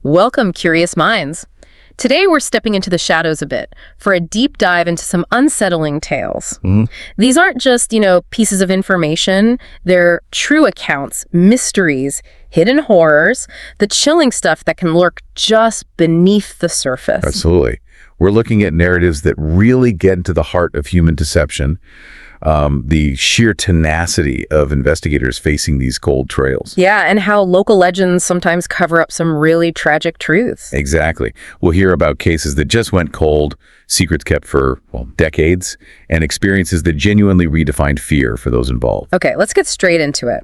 Welcome, curious minds. Today we're stepping into the shadows a bit for a deep dive into some unsettling tales. These aren't just, pieces of information. They're true accounts, mysteries, hidden horrors, the chilling stuff that can lurk just beneath the surface. Absolutely. We're looking at narratives that really get into the heart of human deception, the sheer tenacity of investigators facing these cold trails. Yeah, and how local legends sometimes cover up some really tragic truths. Exactly. We'll hear about cases that just went cold, secrets kept for, decades, and experiences that genuinely redefined fear for those involved. Okay, let's get straight into it.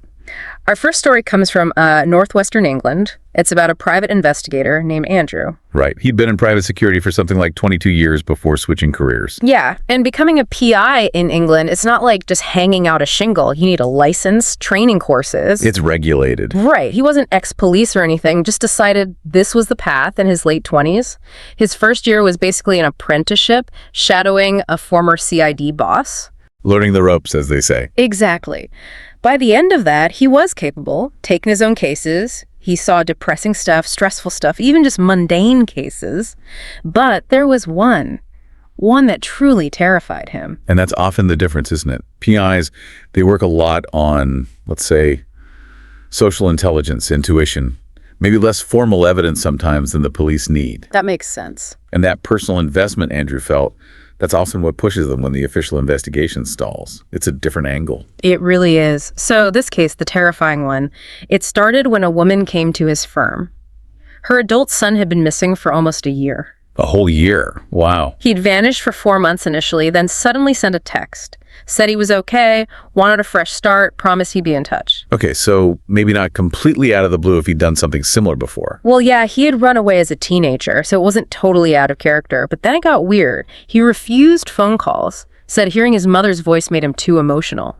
Our first story comes from northwestern England. It's about a private investigator named Andrew. Right. He'd been in private security for something like 22 years before switching careers. Yeah, and becoming a PI in England, it's not like just hanging out a shingle. You need a license, training courses. It's regulated. Right. He wasn't ex-police or anything, just decided this was the path in his late 20s. His first year was basically an apprenticeship, shadowing a former CID boss. Learning the ropes, as they say. Exactly. By the end of that, he was capable, taking his own cases. He saw depressing stuff, stressful stuff, even just mundane cases. But there was one that truly terrified him. And that's often the difference, isn't it? PIs, they work a lot on, let's say, social intelligence, intuition, maybe less formal evidence sometimes than the police need. That makes sense. And that personal investment, Andrew felt, that's often what pushes them when the official investigation stalls. It's a different angle. It really is. So this case, the terrifying one, it started when a woman came to his firm. Her adult son had been missing for almost a year. A whole year. Wow. He'd vanished for 4 months initially, then suddenly sent a text. Said he was okay, wanted a fresh start, promised he'd be in touch. Okay, so maybe not completely out of the blue if he'd done something similar before. Well, yeah, he had run away as a teenager, so it wasn't totally out of character. But then it got weird. He refused phone calls, said hearing his mother's voice made him too emotional.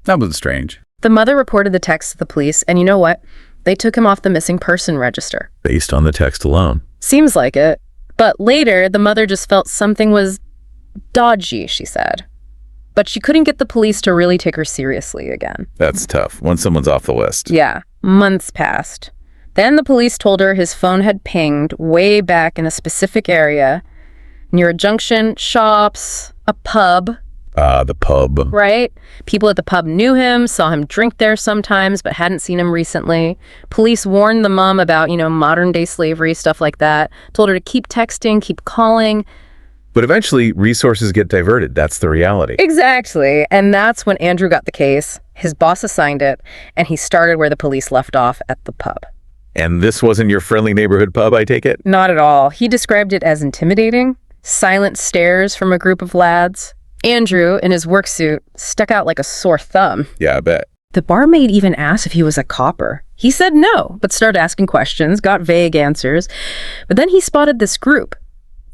That was strange. The mother reported the text to the police, and you know what? They took him off the missing person register. Based on the text alone. Seems like it. But later, the mother just felt something was dodgy, she said. But she couldn't get the police to really take her seriously again. That's tough, when someone's off the list. Yeah, months passed. Then the police told her his phone had pinged way back in a specific area, near a junction, shops, a pub. The pub. Right? People at the pub knew him, saw him drink there sometimes, but hadn't seen him recently. Police warned the mom about, modern-day slavery, stuff like that. Told her to keep texting, keep calling. But eventually, resources get diverted. That's the reality. Exactly. And that's when Andrew got the case. His boss assigned it, and he started where the police left off, at the pub. And this wasn't your friendly neighborhood pub, I take it? Not at all. He described it as intimidating, silent stares from a group of lads. Andrew, in his work suit, stuck out like a sore thumb. Yeah, I bet. The barmaid even asked if he was a copper. He said no, but started asking questions, got vague answers. But then he spotted this group.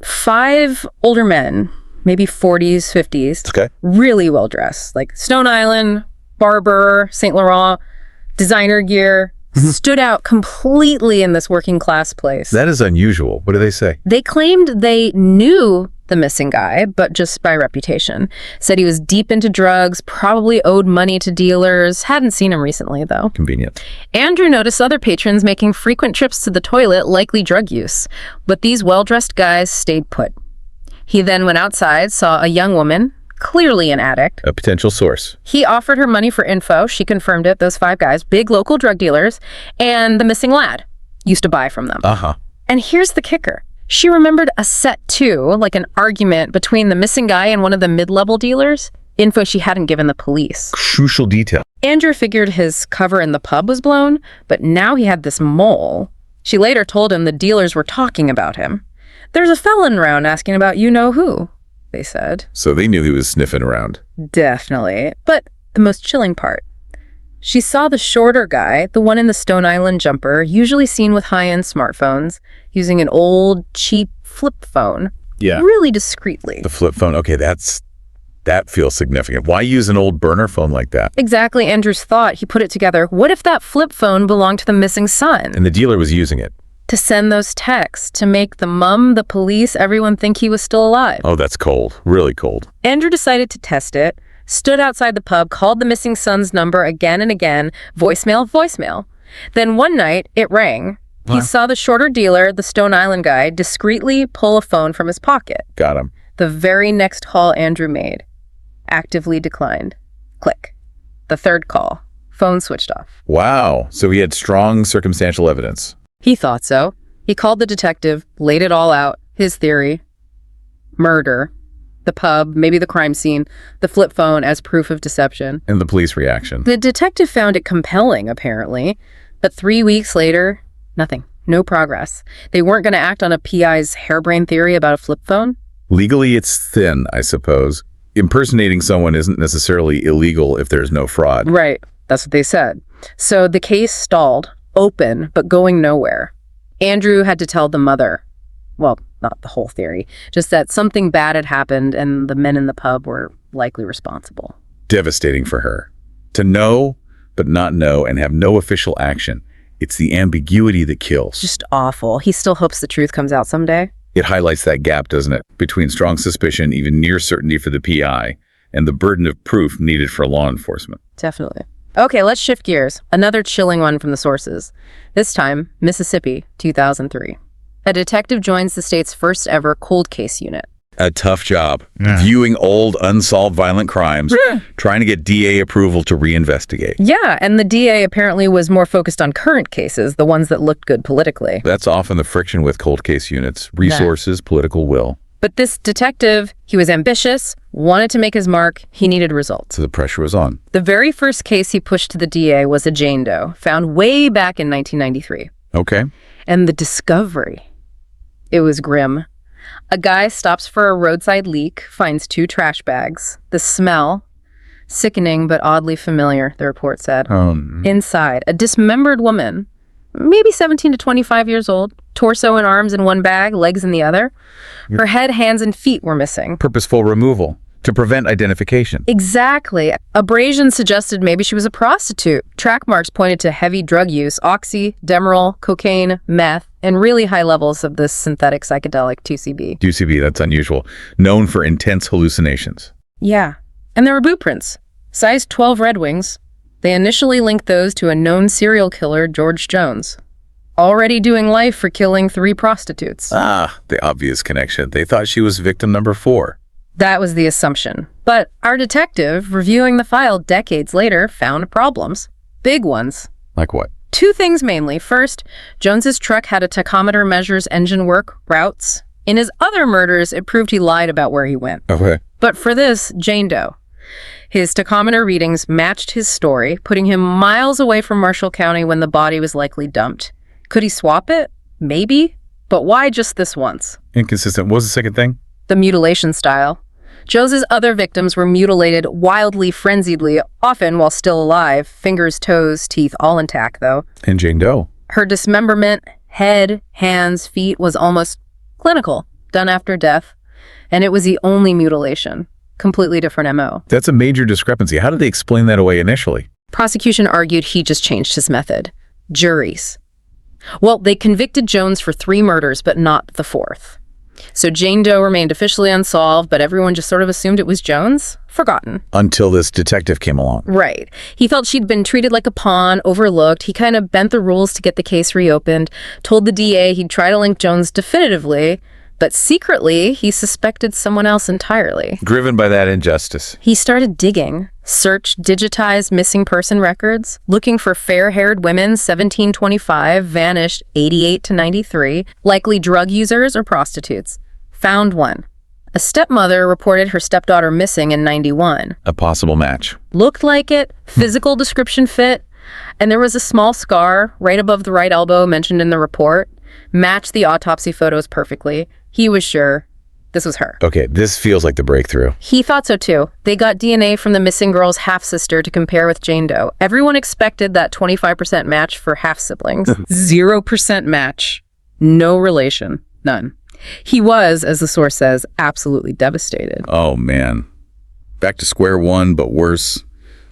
5 older men, maybe 40s, 50s. Okay. Really well dressed, like Stone Island, Barber, Saint Laurent, designer gear. Stood out completely in this working class place. That is unusual. What do they say? They claimed they knew the missing guy, but just by reputation. Said he was deep into drugs, probably owed money to dealers. Hadn't seen him recently, though. Convenient. Andrew noticed other patrons making frequent trips to the toilet, likely drug use. But these well-dressed guys stayed put. He then went outside, saw a young woman, clearly an addict. A potential source. He offered her money for info. She confirmed it. Those 5 guys, big local drug dealers, and the missing lad used to buy from them. And here's the kicker. She remembered a set too, like an argument between the missing guy and one of the mid-level dealers. Info she hadn't given the police. Crucial detail. Andrew figured his cover in the pub was blown, but now he had this mole. She later told him the dealers were talking about him. There's a felon around asking about you-know-who, they said. So they knew he was sniffing around. Definitely. But the most chilling part. She saw the shorter guy, the one in the Stone Island jumper, usually seen with high-end smartphones, using an old, cheap flip phone. Yeah. Really discreetly. The flip phone. Okay, that feels significant. Why use an old burner phone like that? Exactly Andrew's thought. He put it together. What if that flip phone belonged to the missing son? And the dealer was using it. To send those texts, to make the mom, the police, everyone think he was still alive. Oh, that's cold. Really cold. Andrew decided to test it, stood outside the pub, called the missing son's number again and again, voicemail. Then one night, it rang. He saw the shorter dealer, the Stone Island guy, discreetly pull a phone from his pocket. Got him. The very next call Andrew made, actively declined. Click. The third call, phone switched off. Wow. So he had strong circumstantial evidence. He thought so. He called the detective, laid it all out, his theory. Murder. The pub, maybe the crime scene, the flip phone as proof of deception. And the police reaction. The detective found it compelling, apparently. But 3 weeks later, nothing. No progress. They weren't going to act on a PI's harebrained theory about a flip phone? Legally, it's thin, I suppose. Impersonating someone isn't necessarily illegal if there's no fraud. Right. That's what they said. So the case stalled, open, but going nowhere. Andrew had to tell the mother, well, not the whole theory, just that something bad had happened and the men in the pub were likely responsible. Devastating for her. To know, but not know, and have no official action. It's the ambiguity that kills. Just awful. He still hopes the truth comes out someday. It highlights that gap, doesn't it? Between strong suspicion, even near certainty for the PI, and the burden of proof needed for law enforcement. Definitely. Okay, let's shift gears. Another chilling one from the sources. This time, Mississippi, 2003. A detective joins the state's first ever cold case unit. A tough job. Viewing old, unsolved violent crimes, trying to get DA approval to reinvestigate. Yeah, and the DA apparently was more focused on current cases, the ones that looked good politically. That's often the friction with cold case units. Resources, political will. But this detective, he was ambitious, wanted to make his mark, he needed results. So the pressure was on. The very first case he pushed to the DA was a Jane Doe, found way back in 1993. Okay. And the discovery, it was grim. A guy stops for a roadside leak, finds 2 trash bags. The smell, sickening but oddly familiar, the report said. Inside, a dismembered woman, maybe 17 to 25 years old, torso and arms in one bag, legs in the other. Her head, hands, and feet were missing. Purposeful removal to prevent identification. Exactly. Abrasion suggested maybe she was a prostitute. Track marks pointed to heavy drug use, oxy, Demerol, cocaine, meth, and really high levels of this synthetic psychedelic 2CB. 2CB, that's unusual. Known for intense hallucinations. Yeah. And there were boot prints. Size 12 Red Wings. They initially linked those to a known serial killer, George Jones. Already doing life for killing 3 prostitutes. Ah, the obvious connection. They thought she was victim number 4. That was the assumption. But our detective, reviewing the file decades later, found problems. Big ones. Like what? 2 things mainly. First, Jones's truck had a tachometer measures engine work, routes. In his other murders, it proved he lied about where he went. Okay. But for this, Jane Doe. His tachometer readings matched his story, putting him miles away from Marshall County when the body was likely dumped. Could he swap it? Maybe. But why just this once? Inconsistent. What was the second thing? The mutilation style. Jones's other victims were mutilated wildly, frenziedly, often while still alive. Fingers, toes, teeth, all intact, though. And Jane Doe. Her dismemberment, head, hands, feet, was almost clinical, done after death. And it was the only mutilation. Completely different MO. That's a major discrepancy. How did they explain that away initially? Prosecution argued he just changed his method. Juries. Well, they convicted Jones for 3 murders, but not the 4th. So Jane Doe remained officially unsolved, but everyone just sort of assumed it was Jones. Forgotten. Until this detective came along. Right. He felt she'd been treated like a pawn, overlooked. He kind of bent the rules to get the case reopened, told the DA he'd try to link Jones definitively, but secretly he suspected someone else entirely. Driven by that injustice. He started digging, searched digitized missing person records, looking for fair-haired women 1725, vanished 88 to 93, likely drug users or prostitutes. Found one. A stepmother reported her stepdaughter missing in 91. A possible match. Looked like it, physical description fit, and there was a small scar right above the right elbow mentioned in the report. Matched the autopsy photos perfectly. He was sure this was her. Okay, this feels like the breakthrough. He thought so too. They got DNA from the missing girl's half-sister to compare with Jane Doe. Everyone expected that 25% match for half-siblings. 0% match. No relation. None. He was, as the source says, absolutely devastated. Oh, man. Back to square one, but worse.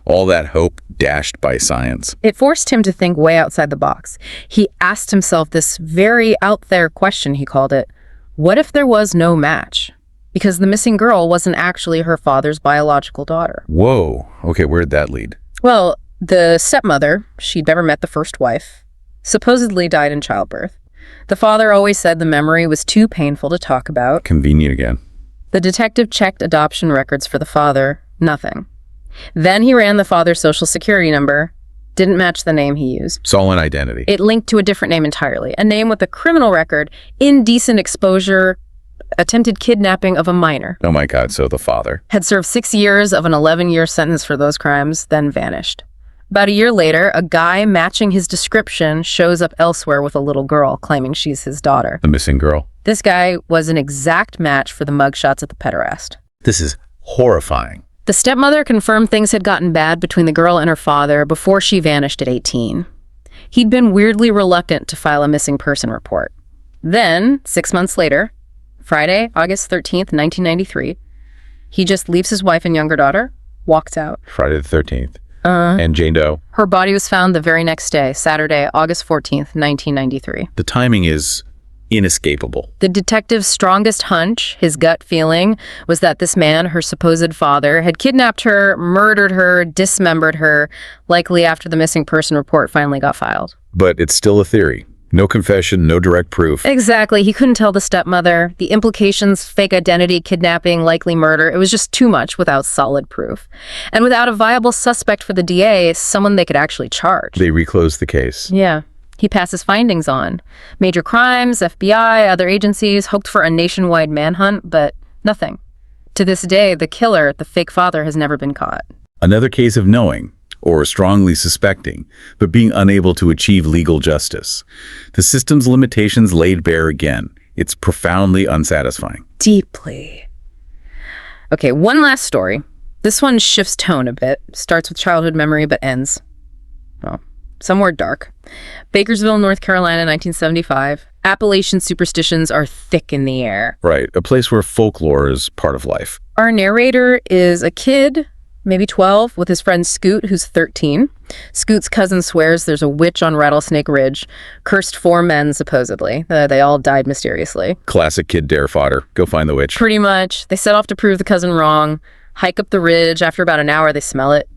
All that hope dashed by science. It forced him to think way outside the box. He asked himself this very out-there question, he called it. What if there was no match? Because the missing girl wasn't actually her father's biological daughter. Whoa. Okay, where'd that lead? Well, the stepmother, she'd never met the first wife. supposedly died in childbirth. The father always said the memory was too painful to talk about. Convenient again. The detective checked adoption records for the father. Nothing. Then he ran the father's social security number. Didn't match the name he used. Stolen identity. It linked to a different name entirely. A name with a criminal record, indecent exposure, attempted kidnapping of a minor. Oh my God, so the father. Had served 6 years of an 11-year sentence for those crimes, then vanished. About a year later, a guy matching his description shows up elsewhere with a little girl, claiming she's his daughter. The missing girl. This guy was an exact match for the mugshots at the pederast. This is horrifying. The stepmother confirmed things had gotten bad between the girl and her father before she vanished at 18. He'd been weirdly reluctant to file a missing person report. Then, 6 months later, Friday, August 13th, 1993, he just leaves his wife and younger daughter, walks out. Friday the 13th. And Jane Doe. Her body was found the very next day, Saturday, August 14th, 1993. The timing is inescapable. The detective's strongest hunch, his gut feeling, was that this man, her supposed father, had kidnapped her, murdered her, dismembered her, likely after the missing person report finally got filed. But it's still a theory. No confession, no direct proof. Exactly. He couldn't tell the stepmother. The implications, fake identity, kidnapping, likely murder, it was just too much without solid proof. And without a viable suspect for the DA, someone they could actually charge. They reclosed the case. Yeah. He passes findings on. Major crimes, FBI, other agencies hoped for a nationwide manhunt, but nothing. To this day, the killer, the fake father, has never been caught. Another case of knowing, or strongly suspecting, but being unable to achieve legal justice. The system's limitations laid bare again. It's profoundly unsatisfying. Deeply. Okay, one last story. This one shifts tone a bit. Starts with childhood memory, but ends, well, somewhere dark. Bakersville, North Carolina, 1975. Appalachian superstitions are thick in the air. Right, a place where folklore is part of life. Our narrator is a kid, maybe 12, with his friend Scoot, who's 13. Scoot's cousin swears there's a witch on Rattlesnake Ridge, cursed 4 men, supposedly. They all died mysteriously. Classic kid dare fodder. Go find the witch. Pretty much. They set off to prove the cousin wrong, hike up the ridge. After about an hour, they smell it.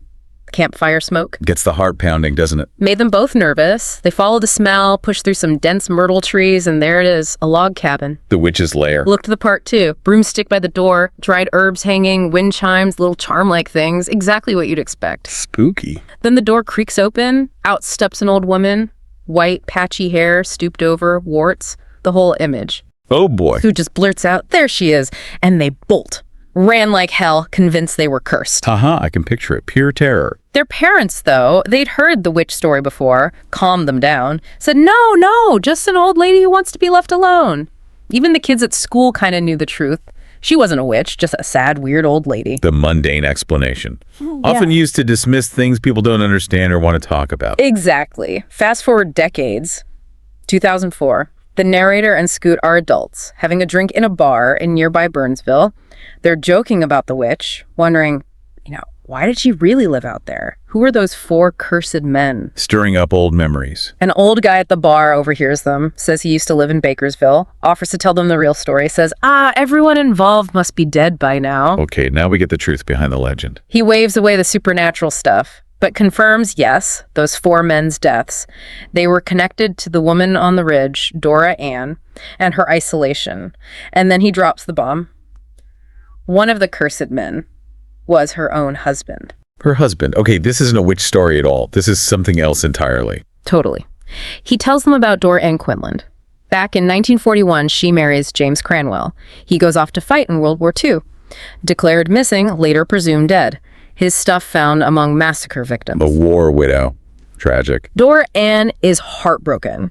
Campfire smoke. Gets the heart pounding, doesn't it? Made them both nervous. They followed the smell, pushed through some dense myrtle trees, and there it is, a log cabin. The witch's lair. Looked the part, too. Broomstick by the door, dried herbs hanging, wind chimes, little charm-like things. Exactly what you'd expect. Spooky. Then the door creaks open. Out steps an old woman. White, patchy hair, stooped over, warts. The whole image. Oh, boy. Who just blurts out, there she is. And they bolt. Ran like hell, convinced they were cursed. Haha, I can picture it. Pure terror. Their parents, though, they'd heard the witch story before, calmed them down, said, no, just an old lady who wants to be left alone. Even the kids at school kind of knew the truth. She wasn't a witch, just a sad, weird old lady. The mundane explanation. Often used to dismiss things people don't understand or want to talk about. Exactly. Fast forward decades. 2004. The narrator and Scoot are adults, having a drink in a bar in nearby Burnsville. They're joking about the witch, wondering, why did she really live out there? Who were those 4 cursed men? Stirring up old memories. An old guy at the bar overhears them, says he used to live in Bakersville, offers to tell them the real story, says, everyone involved must be dead by now. Okay, now we get the truth behind the legend. He waves away the supernatural stuff, but confirms, yes, those 4 men's deaths. They were connected to the woman on the ridge, Dora Ann, and her isolation. And then he drops the bomb. One of the cursed men was her own husband. Her husband. Okay, this isn't a witch story at all. This is something else entirely. Totally. He tells them about Dora Ann Quinlan. Back in 1941, she marries James Cranwell. He goes off to fight in World War II. Declared missing, later presumed dead. His stuff found among massacre victims. A war widow. Tragic. Dora Ann is heartbroken.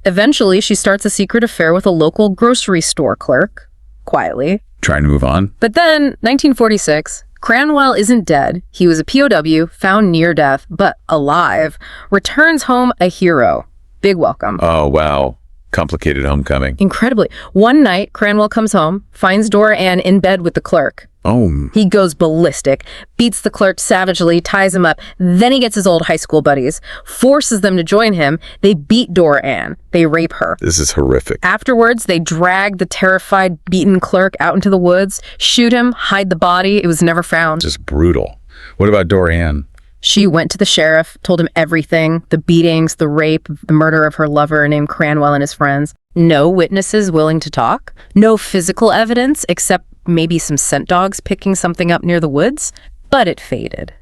Eventually, she starts a secret affair with a local grocery store clerk, quietly. Trying to move on. But then, 1946, Cranwell isn't dead. He was a POW, found near death, but alive. Returns home a hero. Big welcome. Oh, wow. Complicated homecoming. Incredibly. One night, Cranwell comes home, finds Dora Ann in bed with the clerk. Oh. He goes ballistic, beats the clerk savagely, ties him up. Then he gets his old high school buddies, forces them to join him. They beat Dora Ann. They rape her. This is horrific. Afterwards, they drag the terrified, beaten clerk out into the woods, shoot him, hide the body. It was never found. Just brutal. What about Dora Ann? She went to the sheriff, told him everything, the beatings, the rape, the murder of her lover named Cranwell and his friends. No witnesses willing to talk. No physical evidence except maybe some scent dogs picking something up near the woods. But it faded.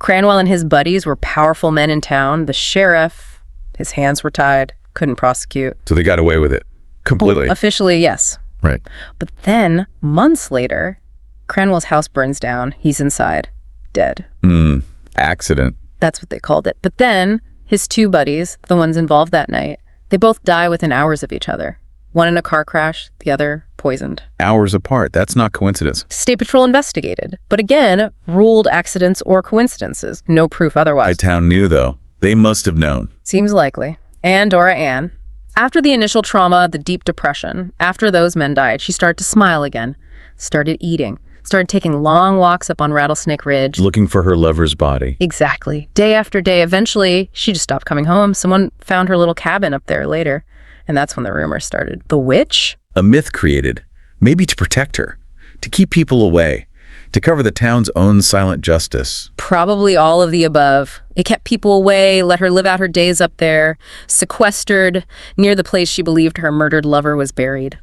Cranwell and his buddies were powerful men in town. The sheriff, his hands were tied, couldn't prosecute. So they got away with it completely. Well, officially, yes. Right. But then, months later, Cranwell's house burns down. He's inside, dead. Accident. That's what they called it. But then, his two buddies, the ones involved that night, they both die within hours of each other. One in a car crash, the other poisoned. Hours apart. That's not coincidence. State Patrol investigated, but again, ruled accidents or coincidences. No proof otherwise. Hightown knew, though. They must have known. Seems likely. And Dora Ann. After the initial trauma, the deep depression, after those men died, she started to smile again, started eating, started taking long walks up on Rattlesnake Ridge. Looking for her lover's body. Exactly. Day after day. Eventually, she just stopped coming home. Someone found her little cabin up there later. And that's when the rumors started. The witch? A myth created, maybe to protect her, to keep people away, to cover the town's own silent justice. Probably all of the above. It kept people away, let her live out her days up there, sequestered near the place she believed her murdered lover was buried.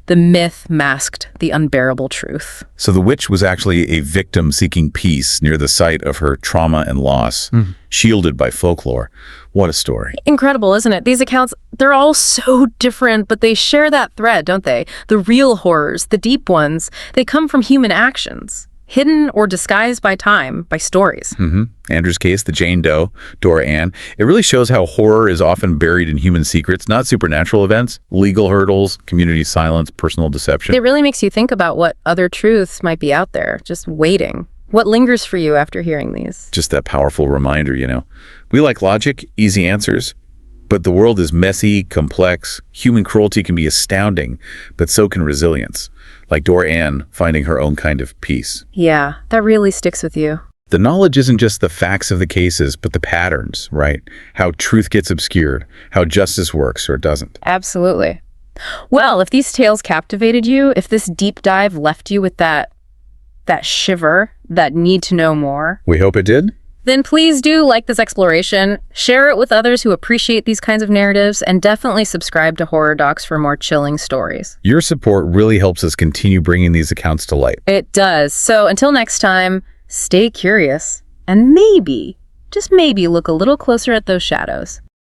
The myth masked the unbearable truth. So the witch was actually a victim seeking peace near the site of her trauma and loss, shielded by folklore. What a story. Incredible, isn't it? These accounts, they're all so different, but they share that thread, don't they? The real horrors, the deep ones, they come from human actions, hidden or disguised by time, by stories. Andrew's case, the Jane Doe, Dora Ann, it really shows how horror is often buried in human secrets, not supernatural events, legal hurdles, community silence, personal deception. It really makes you think about what other truths might be out there, just waiting. What lingers for you after hearing these? Just that powerful reminder, you know. We like logic, easy answers, but the world is messy, complex. Human cruelty can be astounding, but so can resilience. Like Dora Ann finding her own kind of peace. Yeah, that really sticks with you. The knowledge isn't just the facts of the cases, but the patterns, right? How truth gets obscured, how justice works or doesn't. Absolutely. Well, if these tales captivated you, if this deep dive left you with that shiver, that need to know more, We hope it did. then please do like this exploration, share it with others who appreciate these kinds of narratives, and definitely subscribe to Horror Docx for more chilling stories. Your support really helps us continue bringing these accounts to light. It does. So until next time, stay curious and maybe, just maybe, look a little closer at those shadows.